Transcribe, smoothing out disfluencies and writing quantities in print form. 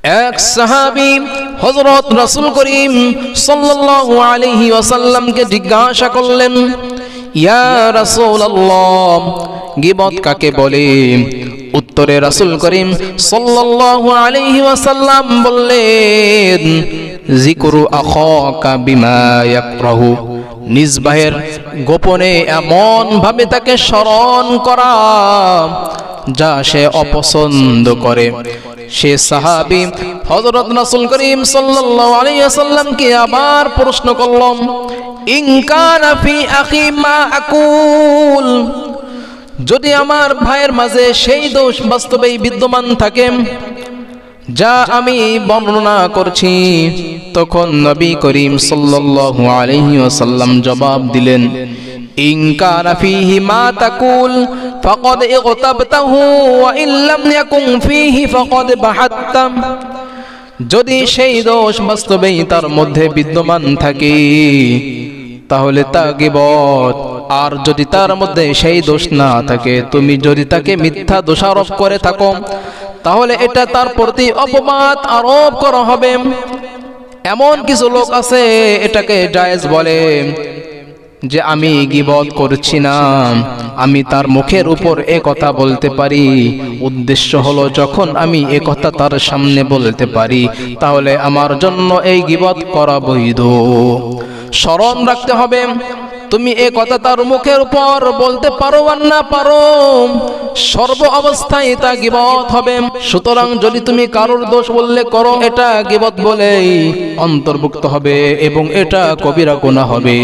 এক সাহাবী হযরত রাসূল করিম সাল্লাল্লাহু আলাইহি ওয়াসাল্লামকে জিজ্ঞাসা করলেন, ইয়া রাসূলুল্লাহ, গীবত কাকে বলে? উত্তরে রাসূল করিম সাল্লাল্লাহু আলাইহি ওয়াসাল্লাম বললেন, যিকরু আখাকা বিমা ইয়াকরাহু, নিজ ভাইয়ের গোপনে এমন ভাবে তাকে স্মরণ করা যা সে অপছন্দ করে। সে সাহাবী হযরত রাসূল করিম সাল্লাল্লাহু আলাইহি ওয়াসাল্লামকে আবার প্রশ্ন করলেন, ইন কানা ফি আখি মা আকুল, যদি আমার ভাইয়ের মাঝে সেই দোষ বাস্তবেই বিদ্যমান থাকে যা আমি বর্ণনা করছি। তখন নবী করিম সাল্লাল্লাহু আলাইহি ওয়াসাল্লাম জবাব দিলেন, ইন কানা ফীহি মা তাকুল ফাকাদ ইগতাবতাহু ওয়া ইন লাম ইয়াকুন ফীহি ফাকাদ বাহাত্তাম, যদি সেই দোষ বাস্তবেই তার মধ্যে বিদ্যমান থাকে তাহলে তা গীবত, আর যদি তার মধ্যে সেই দোষ না থাকে, তুমি যদি তাকে মিথ্যা দোষারোপ করে থাকো তাহলে এটা তার প্রতি অপবাদ আরোপ করা হবে। এমন কিছু লোক আছে এটাকে জায়েজ বলে যে আমি গীবত করছি না, আমি তার মুখের উপর এ কথা বলতে পারি, উদ্দেশ্য হলো যখন আমি এ কথা তার সামনে বলতে পারি তাহলে আমার জন্য এই গীবত করা বৈধ। স্মরণ রাখতে হবে, তুমি এ কথা তার মুখের উপর বলতে পারো আর না পারো, সর্ব অবস্থায় তা গীবত হবে। সুতরাং যদি তুমি কারোর দোষ উল্লেখ করো এটা গীবত বলেই অন্তর্ভুক্ত হবে এবং এটা কবিরা গুনাহ হবে।